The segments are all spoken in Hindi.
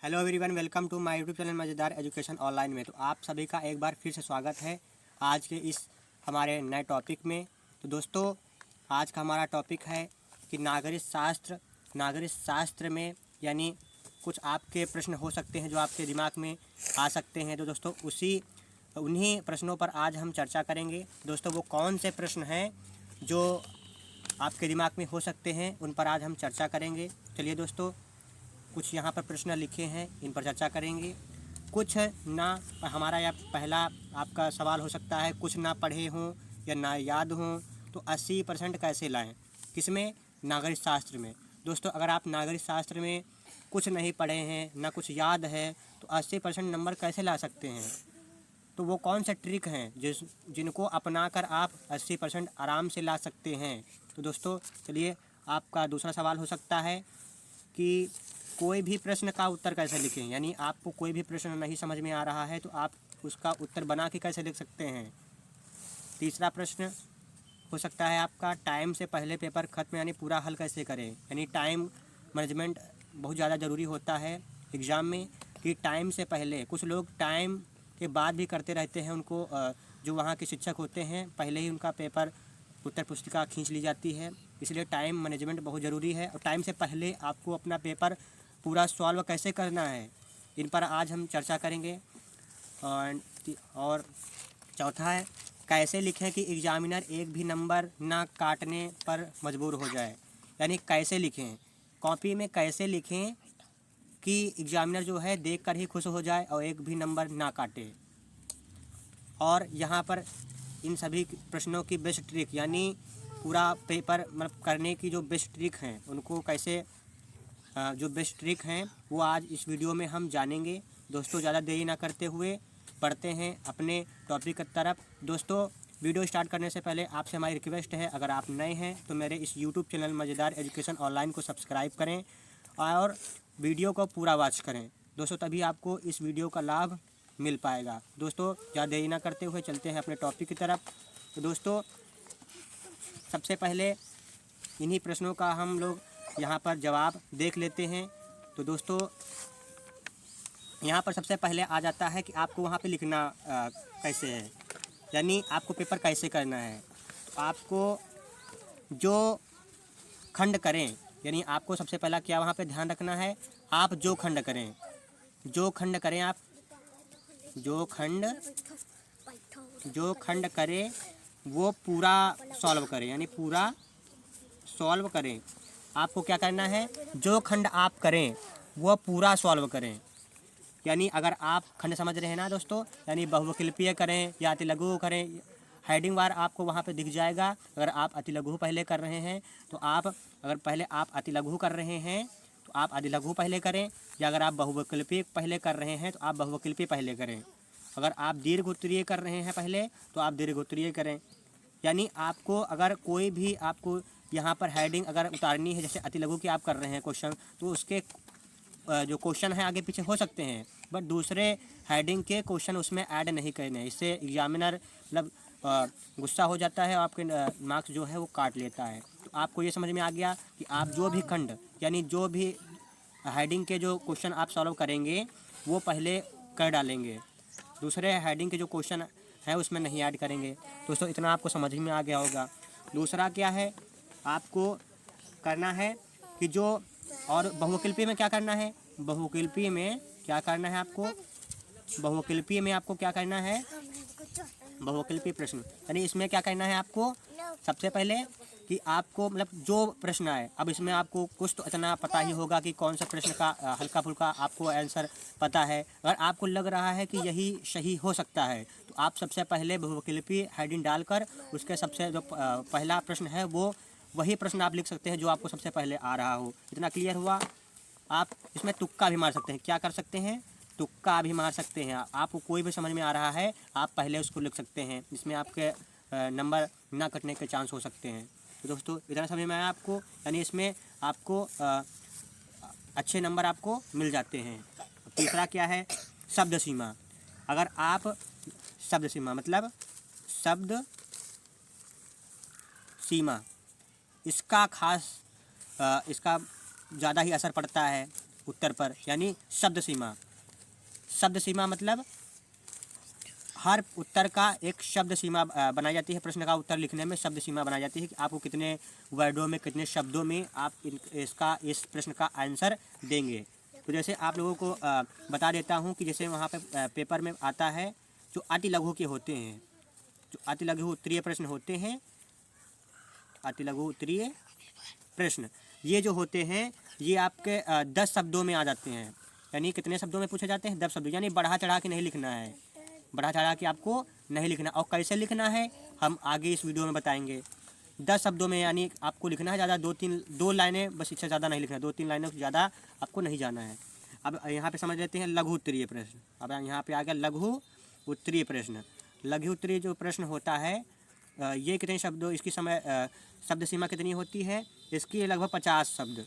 Hello everyone, welcome to my YouTube channel मज़ेदार एजुकेशन ऑनलाइन में। तो आप सभी का एक बार फिर से स्वागत है आज के इस हमारे नए टॉपिक में। तो दोस्तों, आज का हमारा टॉपिक है कि नागरिक शास्त्र में यानी कुछ आपके प्रश्न हो सकते हैं जो आपके दिमाग में आ सकते हैं। तो दोस्तों, उन्हीं प्रश्नों पर आज हम चर्चा करेंगे। दोस्तों, वो कौन से प्रश्न हैं जो आपके दिमाग में हो सकते हैं, उन पर आज हम चर्चा करेंगे। चलिए दोस्तों, कुछ यहाँ पर प्रश्न लिखे हैं, इन पर चर्चा करेंगे। कुछ ना हमारा या पहला आपका सवाल हो सकता है, कुछ ना पढ़े हों या ना याद हों तो 80% कैसे लाएं? किसमें? नागरिक शास्त्र में। दोस्तों, अगर आप नागरिक शास्त्र में कुछ नहीं पढ़े हैं, ना कुछ याद है, तो 80% नंबर कैसे ला सकते हैं? तो वो कौन से ट्रिक हैं जिनको अपनाकर आप 80% आराम से ला सकते हैं? तो दोस्तों चलिए, आपका दूसरा सवाल हो सकता है कि कोई भी प्रश्न का उत्तर कैसे लिखें, यानी आपको कोई भी प्रश्न नहीं समझ में आ रहा है तो आप उसका उत्तर बना के कैसे लिख सकते हैं। तीसरा प्रश्न हो सकता है आपका, टाइम से पहले पेपर खत्म यानी पूरा हल कैसे करें, यानी टाइम मैनेजमेंट बहुत ज़्यादा ज़रूरी होता है एग्ज़ाम में कि टाइम से पहले। कुछ लोग टाइम के बाद भी करते रहते हैं, उनको जो वहाँ के शिक्षक होते हैं पहले ही उनका पेपर उत्तर पुस्तिका खींच ली जाती है। इसलिए टाइम मैनेजमेंट बहुत ज़रूरी है और टाइम से पहले आपको अपना पेपर पूरा सॉल्व कैसे करना है, इन पर आज हम चर्चा करेंगे। और चौथा है, कैसे लिखें कि एग्जामिनर एक भी नंबर ना काटने पर मजबूर हो जाए, यानी कैसे लिखें, कॉपी में कैसे लिखें कि एग्जामिनर जो है देखकर ही खुश हो जाए और एक भी नंबर ना काटे। और यहाँ पर इन सभी प्रश्नों की बेस्ट ट्रिक, यानी पूरा पेपर मतलब करने की जो बेस्ट ट्रिक हैं, उनको कैसे जो बेस्ट ट्रिक हैं वो आज इस वीडियो में हम जानेंगे। दोस्तों, ज़्यादा देरी ना करते हुए बढ़ते हैं अपने टॉपिक की तरफ। दोस्तों, वीडियो स्टार्ट करने से पहले आपसे हमारी रिक्वेस्ट है, अगर आप नए हैं तो मेरे इस यूट्यूब चैनल मज़ेदार एजुकेशन ऑनलाइन को सब्सक्राइब करें और वीडियो को पूरा वॉच करें। दोस्तों, तभी आपको इस वीडियो का लाभ मिल पाएगा। दोस्तों, ज़्यादा देरी ना करते हुए चलते हैं अपने टॉपिक की तरफ। तो दोस्तों, सबसे पहले इन्हीं प्रश्नों का हम लोग यहाँ पर जवाब देख लेते हैं। तो दोस्तों, यहाँ पर सबसे पहले आ जाता है कि आपको वहाँ पे लिखना कैसे है, यानी आपको पेपर कैसे करना है। तो आपको जो खंड करें, यानी आपको सबसे पहला क्या वहाँ पे ध्यान रखना है, आप जो खंड करें आप जो खंड करें वो पूरा सॉल्व करें, यानी पूरा सॉल्व करें। आपको क्या करना है, जो खंड आप करें वो पूरा सॉल्व करें। यानी अगर आप खंड समझ रहे हैं ना दोस्तों, यानी बहुविकल्पीय करें या अतिलघु करें, हेडिंग वार आपको वहाँ पे दिख जाएगा। अगर आप अतिलघु पहले कर रहे हैं तो अगर पहले आप अतिलघु कर रहे हैं तो आप अतिलघु पहले करें, या अगर आप बहुविकल्पीय पहले कर रहे हैं तो आप बहुविकल्पीय पहले करें। अगर आप दीर्घ उत्तरीय कर रहे हैं पहले तो आप दीर्घ उत्तरीय करें। यानी आपको अगर कोई भी आपको यहाँ पर हेडिंग अगर उतारनी है, जैसे अतिलघु की आप कर रहे हैं क्वेश्चन, तो उसके जो क्वेश्चन है आगे पीछे हो सकते हैं, बट दूसरे हेडिंग के क्वेश्चन उसमें ऐड नहीं करने। इससे एग्जामिनर मतलब गुस्सा हो जाता है और आपके मार्क्स जो है वो काट लेता है। तो आपको ये समझ में आ गया कि आप जो भी खंड यानी जो भी हेडिंग के जो क्वेश्चन आप सॉल्व करेंगे वो पहले कर डालेंगे, दूसरे हेडिंग के जो क्वेश्चन है उसमें नहीं ऐड करेंगे। दोस्तों, इतना आपको समझ में आ गया होगा। दूसरा क्या है, आपको करना है कि जो और बहुविकल्पीय में क्या करना है, बहुविकल्पीय में क्या करना है आपको, बहुविकल्पीय में आपको क्या करना है, बहुविकल्पीय प्रश्न यानी इसमें क्या करना है आपको, सबसे पहले कि आपको मतलब जो प्रश्न आए, अब इसमें आपको कुछ तो इतना पता ही होगा कि कौन सा प्रश्न का हल्का फुल्का आपको आंसर पता है। अगर आपको लग रहा है कि यही सही हो सकता है तो आप सबसे पहले बहुविकल्पीय हेडिंग डालकर उसके सबसे जो पहला प्रश्न है वो वही प्रश्न आप लिख सकते हैं जो आपको सबसे पहले आ रहा हो। इतना क्लियर हुआ। आप इसमें तुक्का भी मार सकते हैं। क्या कर सकते हैं, तुक्का भी मार सकते हैं। आपको कोई भी समझ में आ रहा है आप पहले उसको लिख सकते हैं, जिसमें आपके नंबर ना कटने के चांस हो सकते हैं। तो दोस्तों, इतना समझ में आया आपको, यानी इसमें आपको अच्छे नंबर आपको मिल जाते हैं। तीसरा क्या है, शब्द सीमा। अगर आप शब्द सीमा मतलब शब्द सीमा इसका ज़्यादा ही असर पड़ता है उत्तर पर, यानी शब्द सीमा। शब्द सीमा मतलब हर उत्तर का एक शब्द सीमा बनाई जाती है। प्रश्न का उत्तर लिखने में शब्द सीमा बनाई जाती है कि आपको कितने वर्डों में, कितने शब्दों में आप इस प्रश्न का आंसर देंगे। तो जैसे आप लोगों को बता देता हूँ कि जैसे वहाँ पे पेपर में आता है जो अति लघु के होते हैं, जो अति लघु उत्तरीय प्रश्न होते हैं, अति लघु उत्तरीय प्रश्न ये जो होते हैं ये आपके 10 शब्दों में आ जाते हैं। यानी कितने शब्दों में पूछे जाते हैं? 10 शब्दों। यानी बढ़ा चढ़ा के नहीं लिखना है, बढ़ा चढ़ा के आपको नहीं लिखना। और कैसे लिखना है हम आगे इस वीडियो में बताएंगे। 10 शब्दों में यानी आपको लिखना है, ज़्यादा 2 लाइनें बस, इससे ज़्यादा नहीं लिखना, 2-3 लाइनों से ज़्यादा आपको नहीं जाना है। अब यहाँ पे समझ लेते हैं लघु उत्तरीय प्रश्न। अब यहाँ पे आ गया लघु उत्तरीय प्रश्न। लघु उत्तरीय जो प्रश्न होता है ये कितने शब्दों, इसकी शब्द सीमा कितनी होती है? इसकी लगभग 50 शब्द।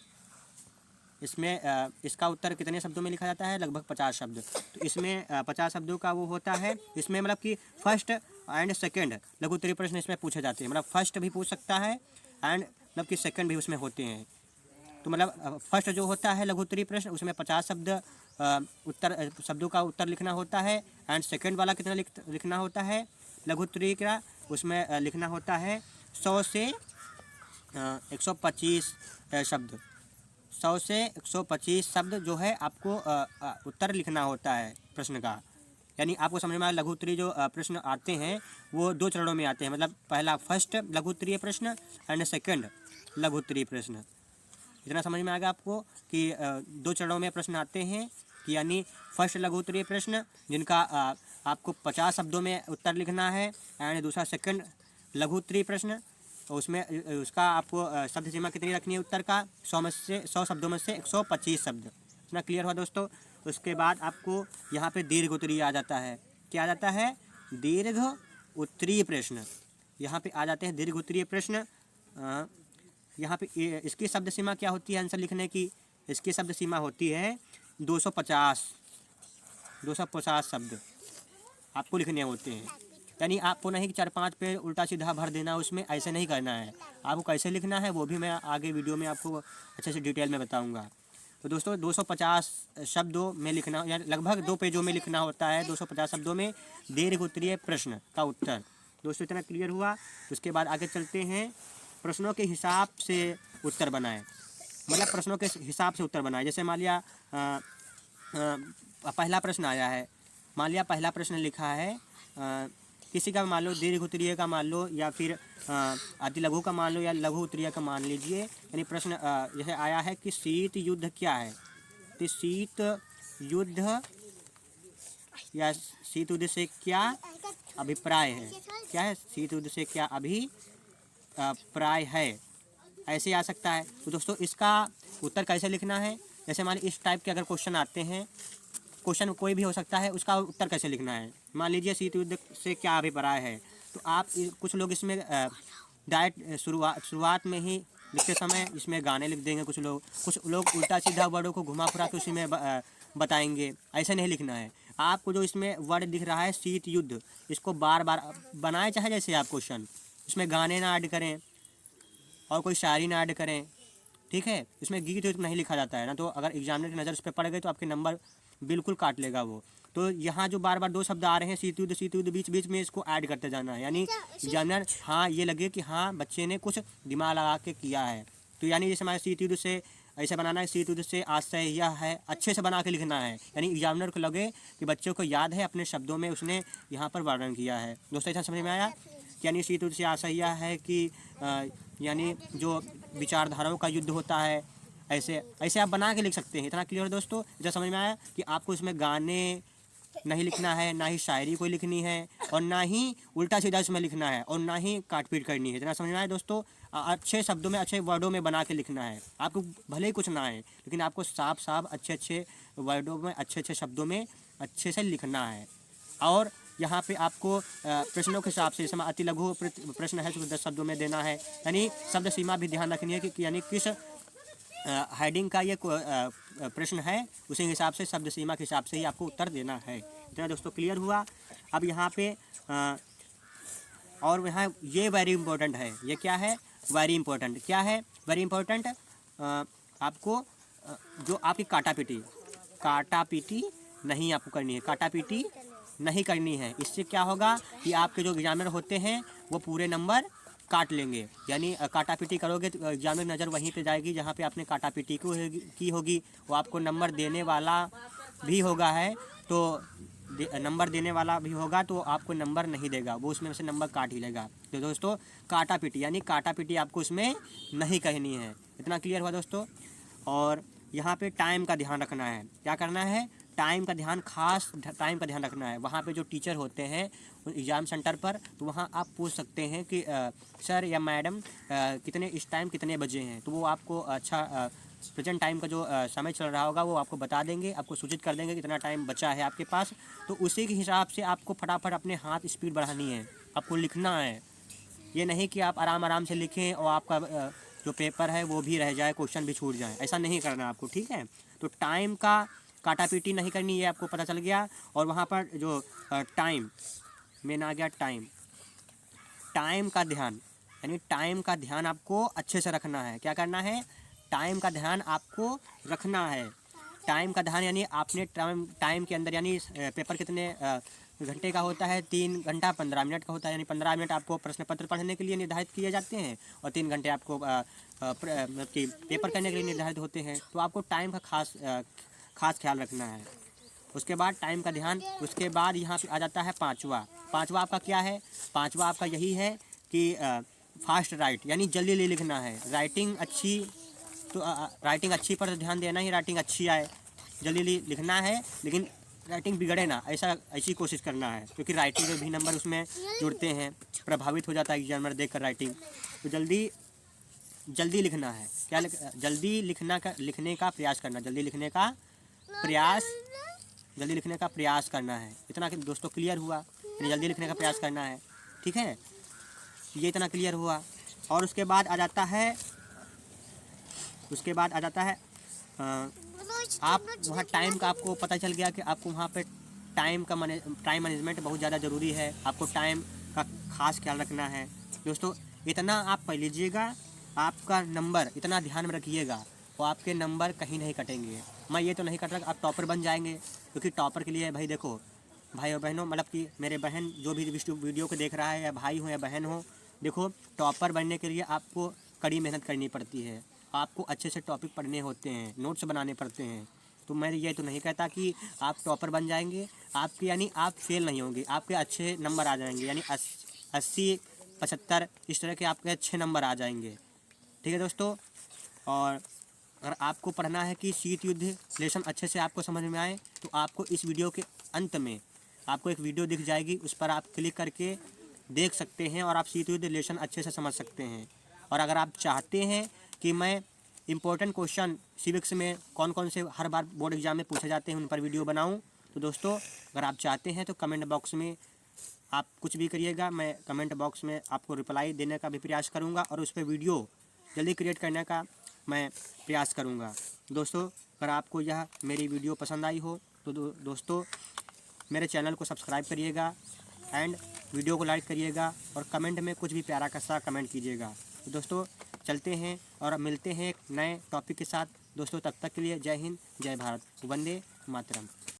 इसमें इसका उत्तर कितने शब्दों में लिखा जाता है? लगभग 50 शब्द। तो इसमें 50 शब्दों का वो होता है। इसमें मतलब कि फर्स्ट एंड सेकंड लघु उत्तरीय प्रश्न इसमें पूछे जाते हैं। मतलब फर्स्ट भी पूछ सकता है एंड मतलब कि सेकंड भी उसमें होते हैं। तो मतलब फर्स्ट जो होता है लघु उत्तरीय प्रश्न उसमें 50 शब्दों का उत्तर लिखना होता है। एंड सेकंड वाला कितना लिखना होता है लघु उत्तरीय का? उसमें लिखना होता है 100 से 125 शब्द। 100 से 125 शब्द जो है आपको उत्तर लिखना होता है प्रश्न का। यानी आपको समझ में आया लघु उत्तरीय जो प्रश्न आते हैं वो 2 चरणों में आते हैं। मतलब पहला फर्स्ट लघु उत्तरीय प्रश्न एंड सेकंड लघु उत्तरीय प्रश्न। इतना समझ में आ गया आपको कि 2 चरणों में प्रश्न आते हैं कि यानी फर्स्ट लघु उत्तरीय प्रश्न जिनका आपको 50 शब्दों में उत्तर लिखना है, एंड दूसरा सेकंड लघु उत्तरीय प्रश्न, तो उसमें उसका आपको शब्द सीमा कितनी रखनी है उत्तर का? 100 शब्दों में से 125 शब्द। इतना क्लियर हुआ दोस्तों। उसके बाद आपको यहाँ पे दीर्घ उत्तरीय आ जाता है। क्या आ जाता है? दीर्घ उत्तरीय प्रश्न। यहाँ पे आ जाते हैं दीर्घ उत्तरीय प्रश्न। यहाँ पे इसकी शब्द सीमा क्या होती है आंसर लिखने की? इसकी शब्द सीमा होती है 250 शब्द आपको लिखने होते हैं। यानी आपको नहीं कि 4-5 पे उल्टा सीधा भर देना, उसमें ऐसे नहीं करना है। आपको कैसे लिखना है वो भी मैं आगे वीडियो में आपको अच्छे से डिटेल में बताऊंगा। तो दोस्तों 250 शब्दों में लिखना, या लगभग 2 पेजों में लिखना होता है 250 शब्दों में दीर्घ उत्तरीय प्रश्न का उत्तर। दोस्तों इतना क्लियर हुआ। उसके बाद आगे चलते हैं। प्रश्नों के हिसाब से उत्तर बनाएं। मतलब प्रश्नों के हिसाब से उत्तर बनाएं। जैसे मान लिया पहला प्रश्न आया है, मान लिया पहला प्रश्न लिखा है किसी का मान लो दीर्घ उत्तरीय का मान लो, या फिर अति लघु का मान लो, या लघु उत्तरीय का मान लीजिए। यानी प्रश्न यह आया है कि शीत युद्ध क्या है? तो शीत युद्ध या शीत युद्ध से क्या अभिप्राय है? क्या है? शीत युद्ध से क्या अभिप्राय है? ऐसे आ सकता है। तो दोस्तों इसका उत्तर कैसे लिखना है? जैसे मान इस टाइप के अगर क्वेश्चन आते हैं, क्वेश्चन कोई भी हो सकता है, उसका उत्तर कैसे लिखना है? मान लीजिए शीत युद्ध से क्या अभिप्राय है, तो आप कुछ लोग इसमें डायरेक्ट शुरुआत में ही लिखते समय इसमें गाने लिख देंगे। कुछ लोग उल्टा सीधा वर्डों को घुमा फिरा के उसी में बताएंगे। ऐसे नहीं लिखना है। आपको जो इसमें वर्ड दिख रहा है शीत युद्ध, इसको बार बार बनाए, चाहे जैसे आप क्वेश्चन, इसमें गाने ना ऐड करें और कोई शायरी ना ऐड करें, ठीक है? इसमें गीत नहीं लिखा जाता है ना, तो अगर एग्जामिनर की नज़र उस पर पड़ गई तो आपके नंबर बिल्कुल काट लेगा वो। तो यहाँ जो बार बार 2 शब्द आ रहे हैं शीत युद्ध बीच बीच में इसको ऐड करते जाना है। यानी एग्जामिनर हाँ ये लगे कि हाँ बच्चे ने कुछ दिमाग लगा के किया है। तो यानी जैसे हमारे शीत युद्ध से ऐसे बनाना है, शीत युद्ध से आशय यह है, अच्छे से बना के लिखना है। यानी एग्जामिनर को लगे कि बच्चों को याद है, अपने शब्दों में उसने यहाँ पर वर्णन किया है। दोस्तों ऐसा समझ में आया? यानी शीत युद्ध से आशय यह है कि यानी जो विचारधाराओं का युद्ध होता है, ऐसे आप बना के लिख सकते हैं। इतना क्लियर है दोस्तों? इतना समझ में आया कि आपको इसमें गाने नहीं लिखना है, ना ही शायरी कोई लिखनी है, और ना ही उल्टा सीधा इसमें लिखना है, और ना ही काटपीट करनी है। इतना समझ में आया दोस्तों? अच्छे शब्दों में, अच्छे वर्डों में बना के लिखना है। आपको भले ही कुछ ना आए, लेकिन आपको साफ साफ अच्छे वर्डों में, अच्छे शब्दों में अच्छे से लिखना है। और यहाँ पे आपको प्रश्नों के हिसाब से, जैसे अति लघु प्रश्न है तो 10 शब्दों में देना है। यानी शब्द सीमा भी ध्यान रखनी है कि यानी किस हेडिंग का ये प्रश्न है, उसी हिसाब से शब्द सीमा के हिसाब से ही आपको उत्तर देना है। इतना दोस्तों क्लियर हुआ। अब यहाँ पे और यहाँ ये वेरी इंपॉर्टेंट है। ये क्या है? Very important. क्या है वेरी इंपॉर्टेंट? आपको जो आपकी काटा पीटी नहीं आपको करनी है, काटा पीटी नहीं करनी है। इससे क्या होगा कि आपके जो एग्जामिनर होते हैं वो पूरे नंबर काट लेंगे। यानी काटा पीटी करोगे तो एग्जामिनर नज़र वहीं पे जाएगी जहाँ पे आपने काटा पीटी की होगी। वो आपको नंबर देने वाला भी होगा है तो नंबर देने वाला भी होगा तो आपको नंबर नहीं देगा, वो उसमें से नंबर काट ही लेगा। तो दोस्तों काटा पीटी यानी काटा पीटी आपको उसमें नहीं कहनी है। इतना क्लियर हुआ दोस्तों। और यहाँ पे टाइम का ध्यान रखना है। क्या करना है? टाइम का ध्यान, खास टाइम का ध्यान रखना है। वहाँ पे जो टीचर होते हैं एग्ज़ाम सेंटर पर, तो वहाँ आप पूछ सकते हैं कि सर या मैडम कितने इस टाइम कितने बजे हैं, तो वो आपको अच्छा प्रेजेंट टाइम का जो समय चल रहा होगा वो आपको बता देंगे, आपको सूचित कर देंगे कितना टाइम बचा है आपके पास। तो उसी के हिसाब से आपको फटाफट अपने हाथ स्पीड बढ़ानी है, आपको लिखना है। ये नहीं कि आप आराम आराम से लिखें और आपका जो पेपर है वो भी रह जाए, क्वेश्चन भी छूट जाए, ऐसा नहीं करना आपको, ठीक है। तो टाइम का काटा पीटी नहीं करनी, ये आपको पता चल गया। और वहाँ पर जो टाइम मेन आ गया, टाइम का ध्यान, यानी टाइम का ध्यान आपको अच्छे से रखना है। क्या करना है? टाइम का ध्यान आपको रखना है। टाइम का ध्यान यानी आपने टाइम के अंदर, यानी पेपर कितने घंटे का होता है? 3 घंटा 15 मिनट का होता है। यानी 15 मिनट आपको प्रश्न पत्र पढ़ने के लिए निर्धारित किए जाते हैं और 3 घंटे आपको मतलब कि पेपर करने के लिए निर्धारित होते हैं। तो आपको टाइम का खास ख्याल रखना है। उसके बाद टाइम का ध्यान, उसके बाद यहाँ पे आ जाता है पाँचवा आपका क्या है? पाँचवा आपका यही है कि फास्ट राइट, यानी जल्दी लिखना है। राइटिंग अच्छी, तो राइटिंग अच्छी पर ध्यान देना ही, राइटिंग अच्छी आए, जल्दी लिखना है, लेकिन राइटिंग बिगड़े ना, ऐसी कोशिश करना है। क्योंकि राइटिंग के भी नंबर उसमें जुड़ते हैं, प्रभावित हो जाता है एग्जामिनर देखकर राइटिंग। तो जल्दी लिखना है। जल्दी लिखने का प्रयास करना, जल्दी लिखने का प्रयास करना है। इतना कि दोस्तों क्लियर हुआ, जल्दी लिखने का प्रयास करना है, ठीक है। ये इतना क्लियर हुआ। और उसके बाद आ जाता है आप वहाँ टाइम का, आपको पता चल गया कि आपको वहाँ पे टाइम मैनेजमेंट बहुत ज़्यादा ज़रूरी है। आपको टाइम का खास ख्याल रखना है। दोस्तों इतना आप पढ़ लीजिएगा, आपका नंबर इतना ध्यान में रखिएगा और आपके नंबर कहीं नहीं कटेंगे। मैं ये तो नहीं कट रहा आप टॉपर बन जाएंगे, क्योंकि टॉपर के लिए भाई देखो, भाई और बहनों, मतलब कि मेरे बहन जो भी वीडियो को देख रहा है, या भाई हो या बहन हो, देखो टॉपर बनने के लिए आपको कड़ी मेहनत करनी पड़ती है। आपको अच्छे से टॉपिक पढ़ने होते हैं, नोट्स बनाने पड़ते हैं। तो मैं ये तो नहीं कहता कि आप टॉपर बन जाएंगे, आपके यानी आप फेल नहीं होंगे, आपके अच्छे नंबर आ जाएंगे, यानी 80, 75 इस तरह के आपके अच्छे नंबर आ जाएंगे, ठीक है दोस्तों। और अगर आपको पढ़ना है कि शीत युद्ध लेसन अच्छे से आपको समझ में आए, तो आपको इस वीडियो के अंत में आपको एक वीडियो दिख जाएगी, उस पर आप क्लिक करके देख सकते हैं और आप शीत युद्ध लेसन अच्छे से समझ सकते हैं। और अगर आप चाहते हैं कि मैं इम्पोर्टेंट क्वेश्चन सिविक्स में कौन कौन से हर बार बोर्ड एग्जाम में पूछे जाते हैं उन पर वीडियो बनाऊं, तो दोस्तों अगर आप चाहते हैं तो कमेंट बॉक्स में आप कुछ भी करिएगा, मैं कमेंट बॉक्स में आपको रिप्लाई देने का भी प्रयास करूंगा और उस पर वीडियो जल्दी क्रिएट करने का मैं प्रयास करूंगा। दोस्तों अगर आपको यह मेरी वीडियो पसंद आई हो तो दोस्तों मेरे चैनल को सब्सक्राइब करिएगा एंड वीडियो को लाइक करिएगा और कमेंट में कुछ भी प्यारा सा कमेंट कीजिएगा। तो दोस्तों चलते हैं और मिलते हैं एक नए टॉपिक के साथ। दोस्तों तब तक के लिए जय हिंद, जय भारत, वंदे मातरम।